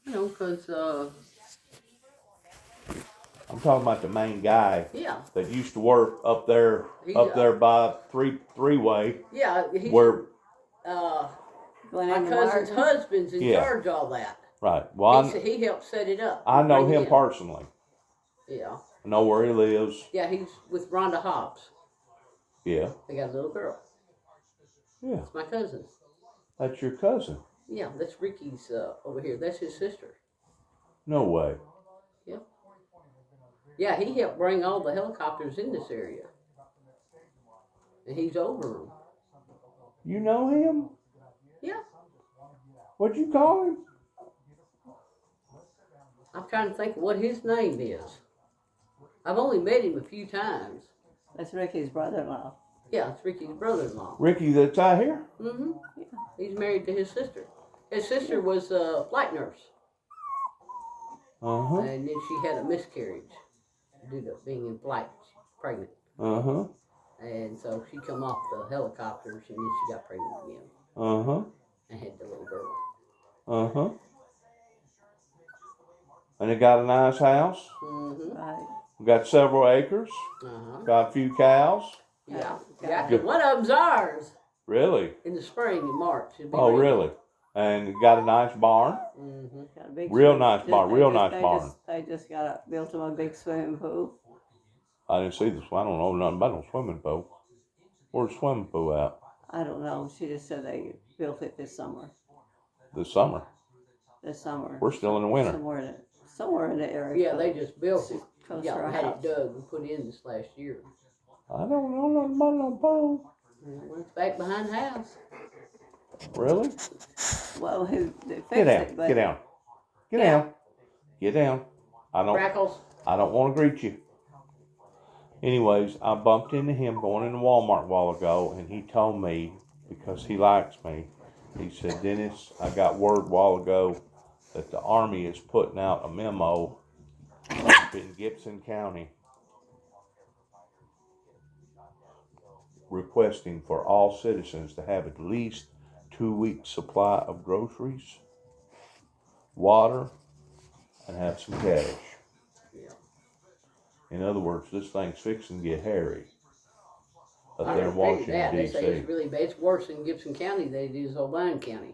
You know, because, I'm talking about the main guy yeah. that used to work up there by three-way. Yeah, he's, where, my cousin's husband's in charge of all that. Right. Well, he helped set it up. I know him personally. Yeah. I know where he lives. Yeah, he's with Rhonda Hobbs. Yeah. They got a little girl. Yeah. It's my cousin. That's your cousin? Yeah, that's Ricky's over here. That's his sister. No way. Yeah. Yeah, he helped bring all the helicopters in this area. And he's over them. You know him? Yeah. What'd you call him? I'm trying to think of what his name is. I've only met him a few times. That's Ricky's brother-in-law. Yeah, it's Ricky's brother-in-law. Ricky that's out here? Mm-hmm. Yeah. He's married to his sister. His sister was a flight nurse. Uh-huh. And then she had a miscarriage due to being in flight, pregnant. Uh-huh. And so she come off the helicopters and then she got pregnant again. Uh-huh. And had the little girl. Uh-huh. And they got a nice house? Mm-hmm. Right. Got several acres? Uh-huh. Got a few cows? Yeah. Yeah. One of them's ours. Really? In the spring, in March. Oh, really? And got a nice barn? Mm-hmm. Got a big Real nice barn. Real nice barn. They just built him a big swimming pool. I didn't see this. I don't know nothing about no swimming pool. Where's the swimming pool at? I don't know. She just said they built it this summer. This summer? This summer. We're still in the winter. Somewhere in the area. Yeah, they just built it. Close Yeah, to our had house. it dug and put in this last year. I don't know nothing about no pool. Well, it's back behind the house. Really? Well, they fixed Get down. it. But Get down. Get down. Get down. Crackles. I don't want to greet you. Anyways, I bumped into him going into Walmart a while ago, and he told me, because he likes me, he said, Dennis, I got word a while ago that the Army is putting out a memo up in Gibson County requesting for all citizens to have at least 2 weeks supply of groceries, water, and have some cash. Yeah. In other words, this thing's fixing to get hairy up I there in don't figure that. Washington, They say D.C. it's really bad. It's worse in Gibson County than it is Obion County.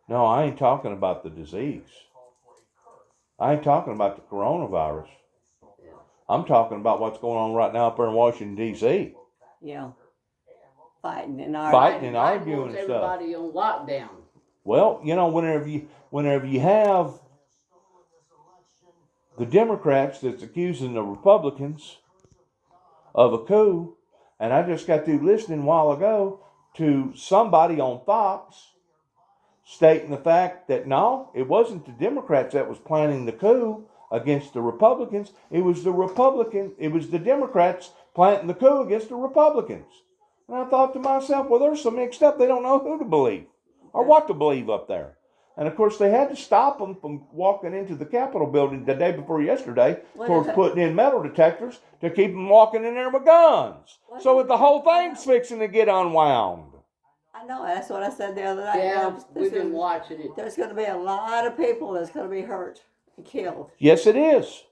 No, I ain't talking about the disease. I ain't talking about the coronavirus. Yeah. I'm talking about what's going on right now up there in Washington, D.C. yeah, fighting and arguing Biden and wants stuff. everybody on lockdown. Well, you know, whenever you have the Democrats that's accusing the Republicans of a coup, and I just got through listening a while ago to somebody on Fox stating the fact that no, it wasn't the Democrats that was planning the coup against the Republicans. It was the Democrats planting the coup against the Republicans. And I thought to myself, well, they're so mixed up, they don't know who to believe or what to believe up there. And of course, they had to stop them from walking into the Capitol building the day before yesterday towards putting in metal detectors to keep them walking in there with guns. So the whole thing's fixing to get unwound. I know, that's what I said the other night. Yeah, we've been watching it. There's going to be a lot of people that's going to be hurt and killed. Yes, it is.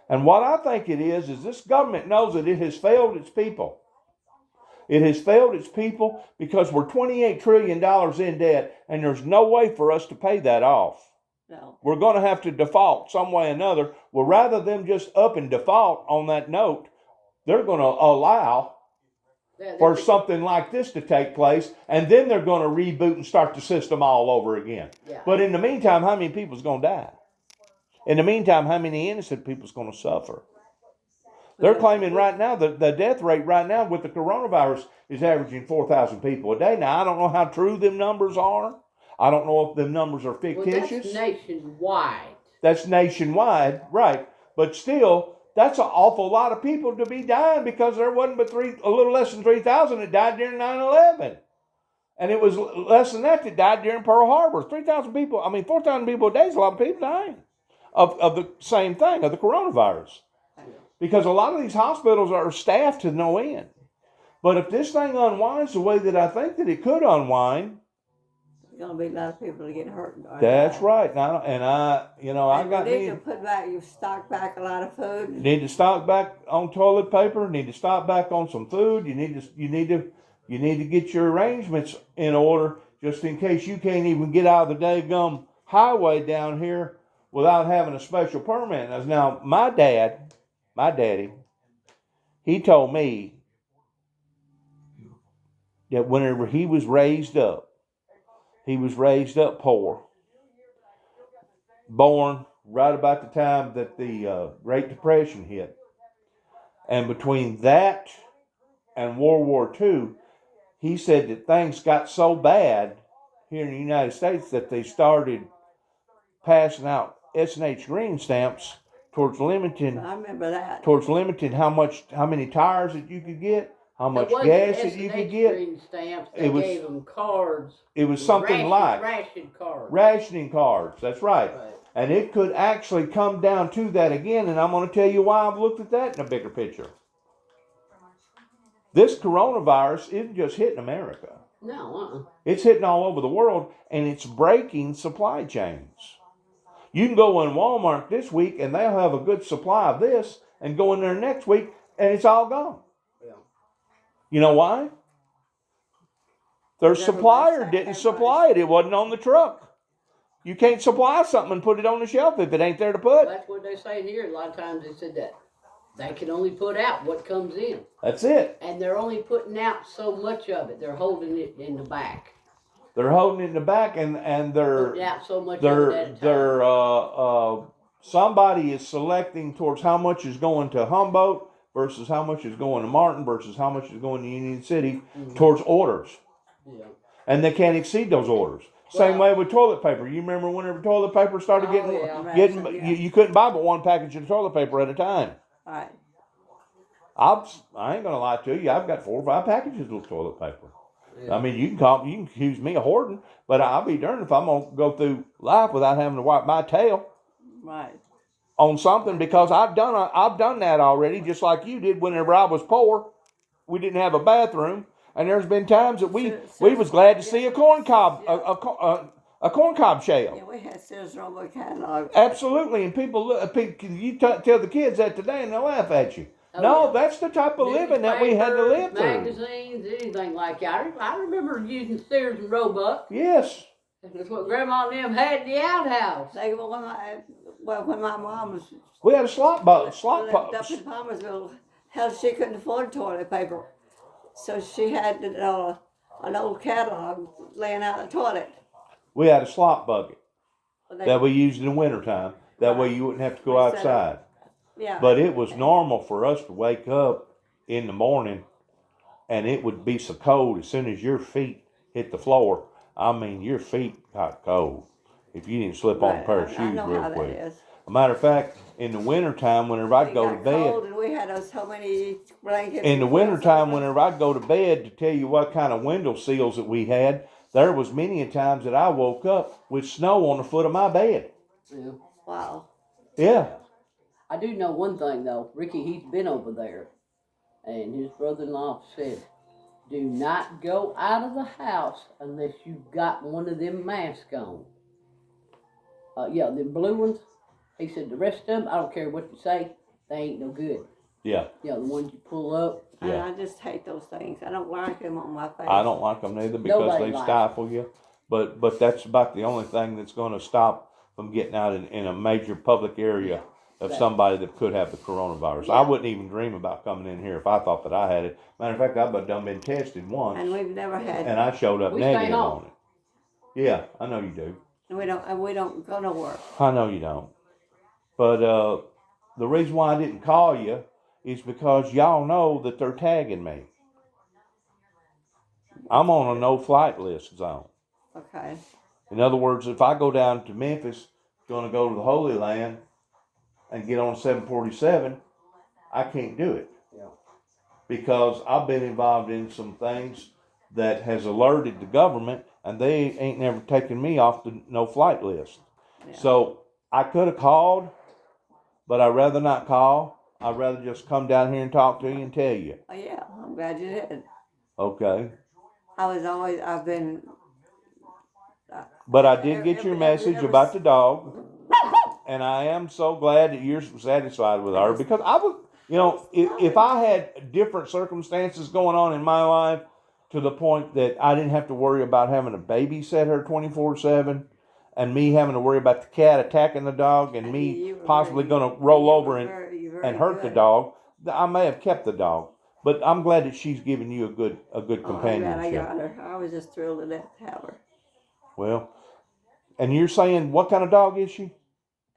And what I think it is this government knows that it has failed its people. It has failed its people because we're $28 trillion in debt, and there's no way for us to pay that off. No. We're going to have to default some way or another. Well, rather than just up and default on that note, they're going to allow for something like this to take place, and then they're going to reboot and start the system all over again. Yeah. But in the meantime, how many people's going to die? In the meantime, how many innocent people's going to suffer? They're claiming right now that the death rate right now with the coronavirus is averaging 4,000 people a day. Now, I don't know how true them numbers are. I don't know if them numbers are fictitious. Well, that's nationwide. That's nationwide, right. But still, that's an awful lot of people to be dying because there wasn't but a little less than 3,000 that died during 9/11. And it was less than that died during Pearl Harbor. 4,000 people a day is a lot of people dying of the same thing, of the coronavirus. Because a lot of these hospitals are staffed to no end. But if this thing unwinds the way that I think that it could unwind, There's gonna be a lot of people that get hurt. Or That's die. right. And I And got we need me. to put back. You stock back a lot of food. Need to stock back on toilet paper. Need to stock back on some food. You need to get your arrangements in order just in case you can't even get out of the daggum highway down here without having a special permit. Now my daddy, he told me that whenever he was raised up poor, born right about the time that the Great Depression hit, and between that and World War II, he said that things got so bad here in the United States that they started passing out S&H green stamps towards limiting I remember that. how many tires that you could get, how much It wasn't gas that you could get. green stamps. They gave them cards. It was something like ration cards. rationing cards. That's right. And it could actually come down to that again. And I'm going to tell you why I've looked at that in a bigger picture. This coronavirus isn't just hitting America. No, It's hitting all over the world, and it's breaking supply chains. You can go in Walmart this week, and they'll have a good supply of this, and go in there next week, and it's all gone. Yeah. You know why? Their supplier didn't supply it. It wasn't on the truck. You can't supply something and put it on the shelf if it ain't there to put. That's what they say here. A lot of times they said that they can only put out what comes in. That's it. And they're only putting out so much of it. They're holding it in the back. They're holding it in the back, and they're putting out so much of it at a time. Somebody is selecting towards how much is going to Humboldt versus how much is going to Martin versus how much is going to Union City towards orders. Yeah. And they can't exceed those orders. Same way with toilet paper. You remember whenever toilet paper started you couldn't buy but one package of toilet paper at a time. Right. I ain't gonna lie to you. I've got 4 or 5 packages of toilet paper. Yeah. I mean, you can accuse me of hoarding, but I'll be darned if I'm gonna go through life without having to wipe my tail. Right. On something, because I've done that already, just like you did whenever I was poor. We didn't have a bathroom, and there's been times that we was glad to see a corn cob shell. Yeah, we had Sears Roebuck catalog. Absolutely, and people look. You tell the kids that today, and they'll laugh at you. Oh, no, yeah. that's the type of living that we had to live through. Magazines, anything like that. I remember using Sears and Roebuck. Yes. That's what Grandma and them had in the outhouse. When my mom was... We had a slop pups. Up in Palmersville, hell, she couldn't afford toilet paper. So she had an old catalog laying out in the toilet. We had a slop bucket that we used in the wintertime. That way you wouldn't have to go outside. Yeah. But it was normal for us to wake up in the morning and it would be so cold as soon as your feet hit the floor. I mean, your feet got cold if you didn't slip on a pair of shoes real quick. As a matter of fact, in the wintertime, whenever I'd go to bed, cold and we had so many blankets. In the wintertime, whenever I'd go to bed, to tell you what kind of window sills that we had, there was many a times that I woke up with snow on the foot of my bed. Yeah. Wow. Yeah. I do know one thing though. Ricky, he's been over there, and his brother-in-law said, "Do not go out of the house unless you've got one of them masks on." Yeah, the blue ones. He said the rest of them, I don't care what you say, they ain't no good. Yeah. Yeah, the ones you pull up. Yeah. I just hate those things. I don't like them on my face. I don't like them neither because they stifle you. But that's about the only thing that's going to stop from getting out in a major public area of somebody that could have the coronavirus. Yeah. I wouldn't even dream about coming in here if I thought that I had it. Matter of fact, I've done been tested once. And we've never had. And I showed up negative on it. Yeah, I know you do. And we don't go nowhere. I know you don't. But the reason why I didn't call you is because y'all know that they're tagging me. I'm on a no-flight list zone. Okay. In other words, if I go down to Memphis, going to go to the Holy Land, and get on 747, I can't do it. Yeah. Because I've been involved in some things that has alerted the government, and they ain't never taken me off the no-flight list. Yeah. So I could have called, but I'd rather not call. I'd rather just come down here and talk to you and tell you. Oh, yeah, I'm glad you did. Okay. I've But I did get your Every- message every- about the dog, and I am so glad that you're satisfied with her, because I was, if I had different circumstances going on in my life to the point that I didn't have to worry about having to babysit her 24/7, and me having to worry about the cat attacking the dog, and me You were possibly very- going to roll you over were and very hurt the good. dog, I may have kept the dog. But I'm glad that she's giving you a good Oh, I'm glad I companionship. got her. I was just thrilled to death to have her. Well, and you're saying what kind of dog is she?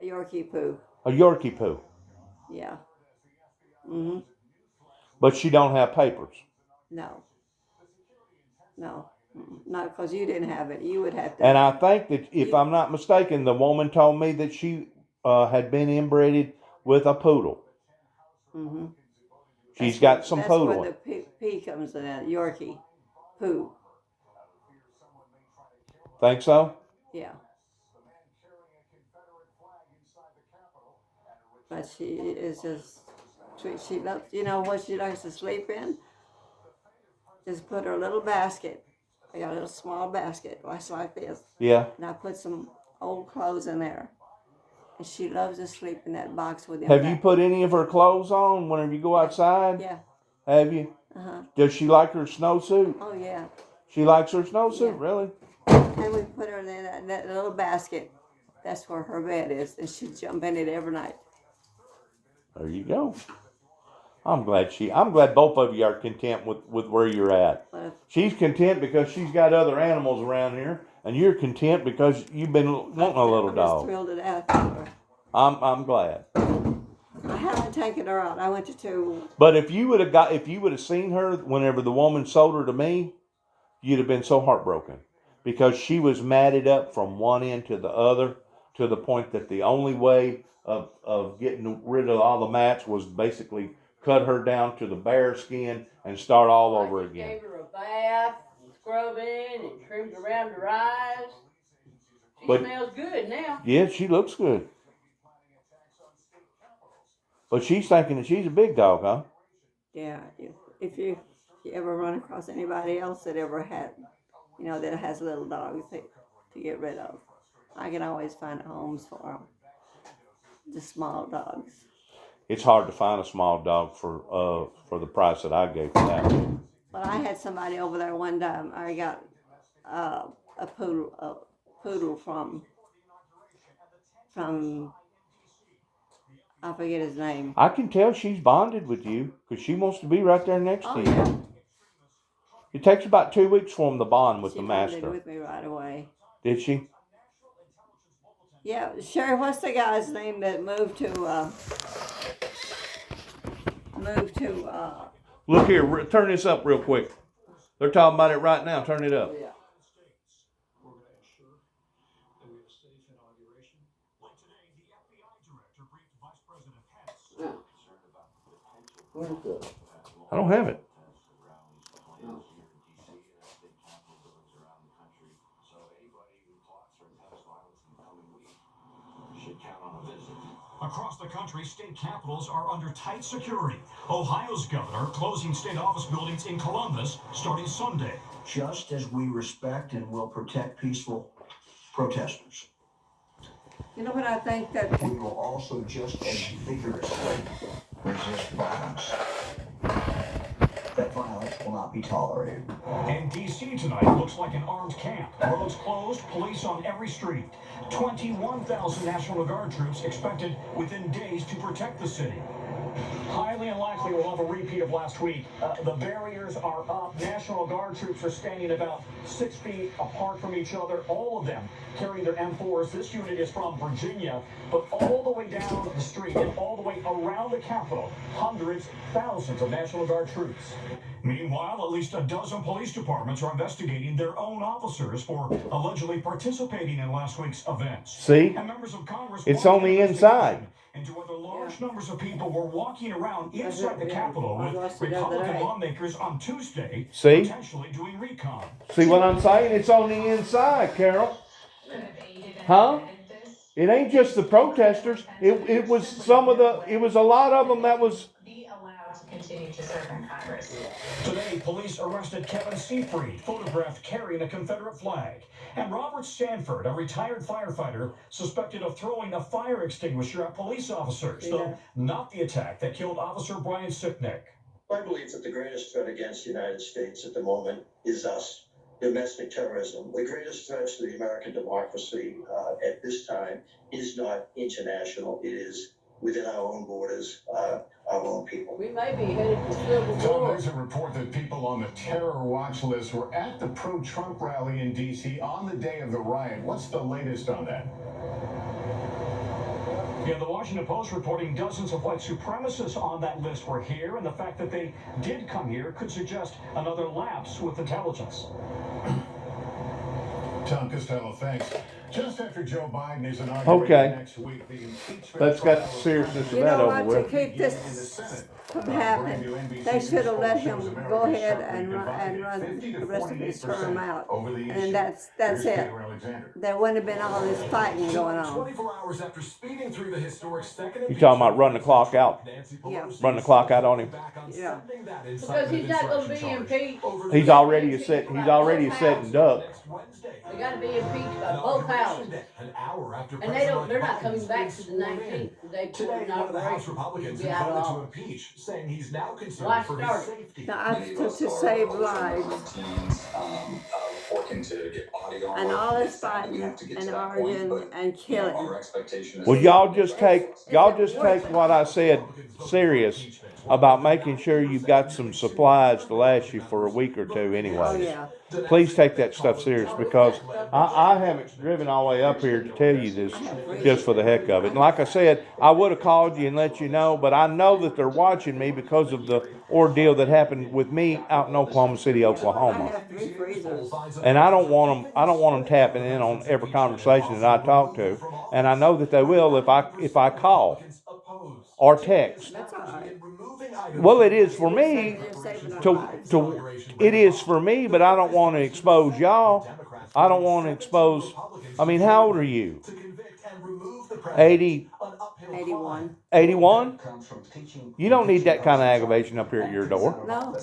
A Yorkie poo. A Yorkie poo. Yeah. Mhm. But she don't have papers. No. No. Not because you didn't have it. You would have to. And I think that, if I'm not mistaken, the woman told me that she had been inbred with a poodle. Mhm. She's got some that's poodle. That's where the P comes in. Yorkie poo. Think so? Yeah. But she is just sweet. She loves, what she likes to sleep in? Just put her little basket. I got a little small basket, like this. Yeah. And I put some old clothes in there. And she loves to sleep in that box with him. Have you put any of her clothes on whenever you go outside? Yeah. Have you? Uh-huh. Does she like her snowsuit? Oh, yeah. She likes her snowsuit, Yeah. really? And we put her in that little basket. That's where her bed is. And she'd jump in it every night. There you go. I'm glad both of you are content with where you're at. She's content because she's got other animals around here, and you're content because you've been wanting a little dog. I'm just thrilled to death. I'm glad. I haven't taken her out. I went to. But if you would have seen her whenever the woman sold her to me, you'd have been so heartbroken, because she was matted up from one end to the other, to the point that the only way of getting rid of all the mats was basically cut her down to the bare skin and start all over again. Gave her a bath, and scrubbing, and trimmed around her eyes. She smells good now. Yeah, she looks good. But she's thinking that she's a big dog, huh? Yeah, if you ever run across anybody else that ever had, that has little dogs to get rid of, I can always find homes for them. The small dogs. It's hard to find a small dog for the price that I gave for that. But I had somebody over there one time. I got a poodle from I forget his name. I can tell she's bonded with you, because she wants to be right there next to you. Yeah. It takes about 2 weeks for them to bond with the master. She bonded with me right away. Did she? Yeah, Sherry, what's the guy's name that moved to Look here, turn this up real quick. They're talking about it right now. Turn it up. Yeah. I don't have it. Across the country, state capitals are under tight security. Ohio's governor closing state office buildings in Columbus starting Sunday. Just as we respect and will protect peaceful protesters. You know what I think that we will also just as vigorously resist violence. That violence will not be tolerated. And D.C. tonight looks like an armed camp. Roads closed, police on every street. 21,000 National Guard troops expected within days to protect the city. Highly unlikely we'll have a repeat of last week. The barriers are up. National Guard troops are standing about 6 feet apart from each other, all of them carrying their M4s. This unit is from Virginia, but all the way down the street and all the way around the Capitol, hundreds, thousands of National Guard troops. Meanwhile, at least a dozen police departments are investigating their own officers for allegedly participating in last week's events. See? And members of Congress it's on the inside. Into whether large numbers of people were walking around inside the Capitol with Republican lawmakers on Tuesday, potentially doing recon. See what I'm saying? It's on the inside, Carol. Huh? It ain't just the protesters. It was a lot of them that was. Be allowed to continue to serve in Congress. Today, police arrested Kevin Seafried, photographed carrying a Confederate flag. And Robert Stanford, a retired firefighter, suspected of throwing a fire extinguisher at police officers, though not the attack that killed Officer Brian Sicknick. I believe that the greatest threat against the United States at the moment is us. Domestic terrorism. The greatest threat to the American democracy at this time is not international. It is within our own borders, our own people. We may be headed to civil war. There's a report that people on the terror watch list were at the pro-Trump rally in D.C. on the day of the riot. What's the latest on that? Yeah, the Washington Post reporting dozens of white supremacists on that list were here, and the fact that they did come here could suggest another lapse with intelligence. Tom Costello, thanks. Just after Joe Biden is inaugurated next week, the impeachment Let's get the trial seriousness of You that know over what? with. To keep this from happening, they should have let him go ahead and run the rest of his term out. And that's it. There wouldn't have been all this fighting going on. 24 hours after speeding through the historic second You talking about run the clock out? Yeah. Run the clock out on him. Yeah. Because he's not going to be impeached. He's already a set. He's already a setting duck. They got to be impeached by both houses. And they're not coming back to the 19th. They put Today, an one of the House operation Republicans to who be out of voted to office. impeach, saying he's now concerned Why for his start? safety. Now, to save lives. Working to get bodyguards. And all this fighting and arguing and killing. Our expectation is Well, y'all just take what I said serious about making sure you've got some supplies to last you for a week or two, anyways. Oh, yeah. Please take that stuff serious, because I haven't driven all the way up here to tell you this just for the heck of it. And like I said, I would have called you and let you know, but I know that they're watching me because of the ordeal that happened with me out in Oklahoma City, I Oklahoma. have 3 freezers. And I don't want them tapping in on every conversation that I talk to. And I know that they will if I call or text. That's all right. Well, it is for me it is for me, but I don't want to expose y'all. I don't want to expose. I mean, how old are you? 80, 81. 81? Comes from teaching. You don't need that kind of aggravation up here at your door. No.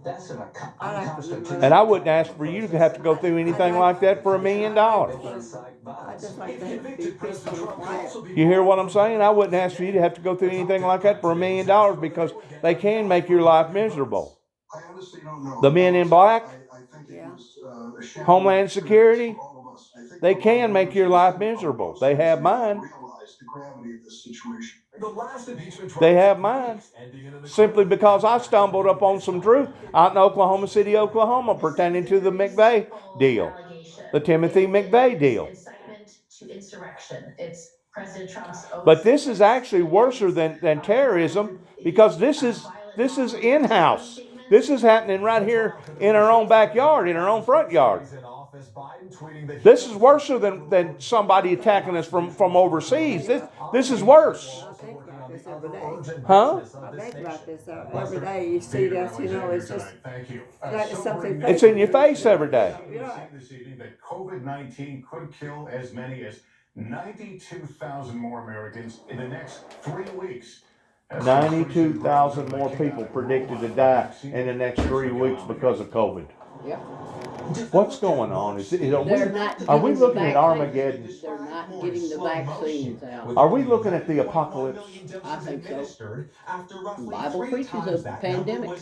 That's an I like unconstitutional. And I wouldn't ask for you to have to go through anything like that for $1 million. I just like to be peaceful and quiet. You hear what I'm saying? I wouldn't ask for you to have to go through anything like that for $1 million, because they can make your life miserable. I honestly don't know. The men in black, I think it Yeah. was a shame Homeland Security, for all of us. I think they for can all make of your us, life all of us, miserable. They have mine. Realize the gravity of this situation. The last impeachment trial They have mine. ending in an Simply because I stumbled up on some truth out in Oklahoma City, Oklahoma, pertaining to the McVeigh deal, the Timothy McVeigh deal. Incitement to insurrection. It's President Trump's own. But this is actually worse than terrorism, because this is in-house. This is happening right here in our own backyard, in our own front yard. This is worse than somebody attacking us from overseas. This is worse. I think about this every day. Huh? I think about this every day. You see this, it's just like something. It's in your face every day. You're right. This evening that COVID-19 could kill as many as 92,000 more Americans in the next 3 weeks. 92,000 more people predicted to die in the next 3 weeks because of COVID. Yep. What's going on? They're Are we not looking at getting Armageddon? They're not getting the vaccines out. Are we looking at the apocalypse? I think so. The Bible preaches a pandemic.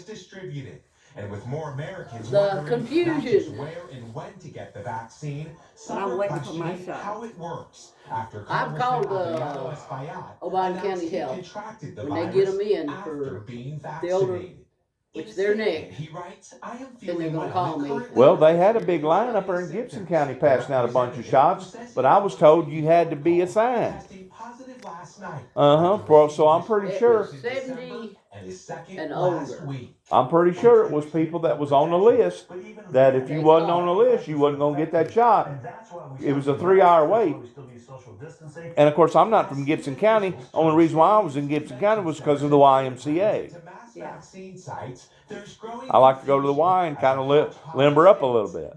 And with more Americans The wondering not confusion. just where and when to get the vaccine, some I'm are waiting for my questioning shot. how it works. After I've Congressman called Adriano Espaillat Oban County announced he Health contracted the when they virus get 'em in after for being the older, vaccinated. which they're next. He writes, I am Then feeling they're gonna well. call me. Currently, Well, they had a big line up there in Gibson County passing out a bunch of shots, but I was told you had to be assigned. testing positive last night. So I'm pretty It sure. was 70 And his second and last older. week. I'm pretty sure it was people that was on the list, that if you wasn't on the list, you wasn't going to get that shot. It was a 3-hour wait. And of course, I'm not from Gibson County. Only reason why I was in Gibson County was because of the YMCA. Yeah. I like to go to the Y and kind of limber up a little bit.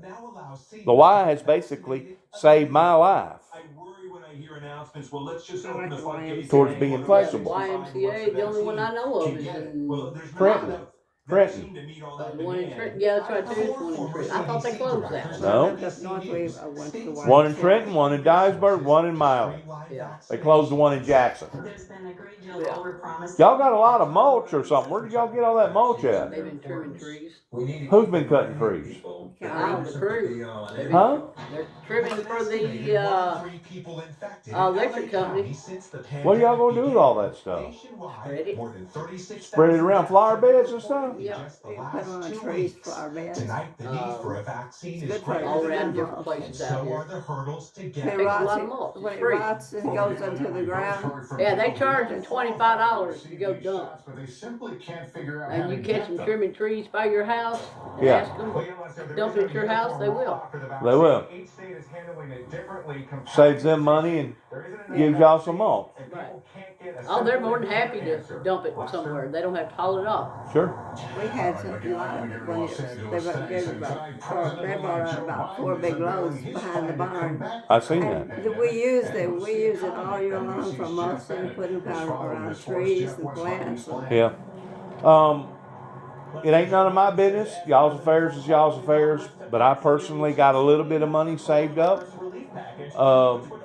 The Y has basically saved my life I worry when I hear announcements. Well, let's just I open like the the floodgates towards and being anyone who flexible. wants to YMCA, the only one I know of is get it. in Well, there's Trenton. not enough Trenton. The one in Trenton, yeah, that's right, there is one in Trenton. I thought they closed that one. When I No. lived up north, we went to the one. One in Trenton, one in Dyersburg, one in Milan. Yeah. They closed the one in Jackson. There's been a great deal Yeah. of overpromising. Y'all got a lot of mulch or something. Where did y'all get all that mulch at? They've been trimming trees. Who's been cutting trees? Now the crew. Huh? They're trimming for the electric company. What are y'all gonna do with all that stuff? Spread it. Spread it around flower beds and stuff? Yeah. We put them on trees, flower beds. It's good for All the around animals. different places out here. When Takes it a rots, lot of mulch. when It's it free. rots and goes into the ground, Yeah, they charge them $25 to go dump. And you catch them trimming trees by your house and Yeah. ask them to dump it at your house, they will. They will. Saves them money and gives y'all some mulch. Right. Oh, they're more than happy to dump it somewhere. They don't have to haul it off. Sure. we had some, a lot of it when it was, they brought out about 4 big loads behind the barn. I seen And that. we used it all year long for mulching, putting powder around trees and plants. Yeah. It ain't none of my business. Y'all's affairs is y'all's affairs. But I personally got a little bit of money saved up,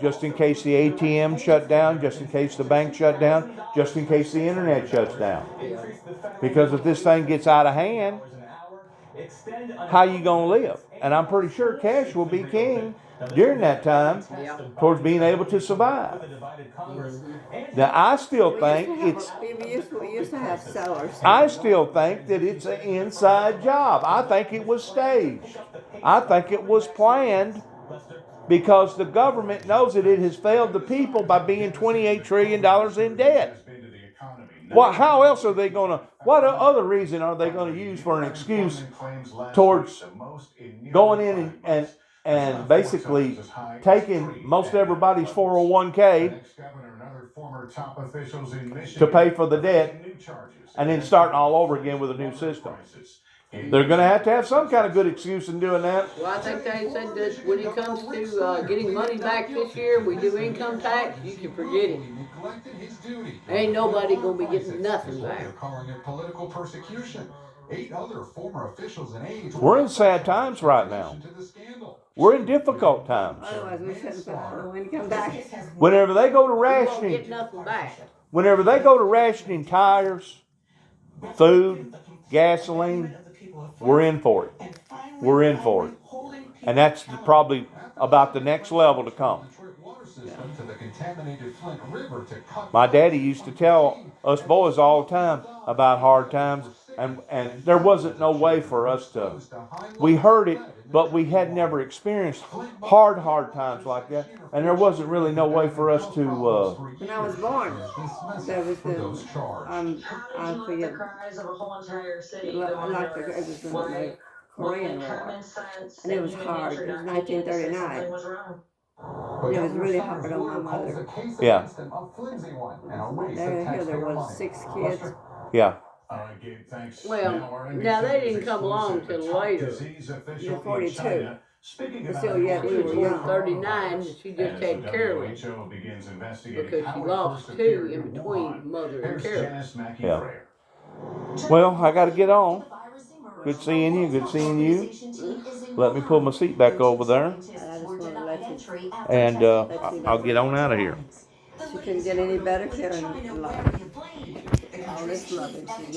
just in case the ATM shut down, just in case the bank shut down, just in case the internet shuts down. Because if this thing gets out of hand, how you gonna live? And I'm pretty sure cash will be king during that time towards being able to survive. Now I still think We used to have sellers. I still think that it's an inside job. I think it was staged. I think it was planned because the government knows that it has failed the people by being $28 trillion in debt. How else are they gonna, what other reason are they gonna use for an excuse towards going in and basically taking most everybody's 401k to pay for the debt and then starting all over again with a new system? They're going to have some kind of good excuse in doing that. Well, I think they said that when it comes to getting money back this year, we do income tax, you can forget it. Ain't nobody going to be getting nothing back. They're calling it political persecution. 8 other former officials in age. We're in sad times right now. We're in difficult times. Otherwise, we shouldn't put no income back. Whenever they go to We won't rationing, get nothing back. whenever they go to rationing tires, food, gasoline, we're in for it. We're in for it. And that's probably about the next level to come. My daddy used to tell us boys all the time about hard times, and there wasn't no way for us to, we heard it, but we had never experienced hard times like that, and there wasn't really no way for us to, When I was born, there was I forget, like it was the Korean War, and it was hard. It was 1939. It was really hard on my mother. yeah, There was 6 kids. yeah. Well, now they didn't come along till later. You're 42. But still, yet we were She was young. 39, and she just had Carolyn because she lost 2 in between mother and Carolyn. Yeah. Well, I got to get on. Good seeing you. Good seeing you. Let me pull my seat back over there, I just want to let you. and I'll get on out of here. She couldn't get any better, Karen. All this loving she did.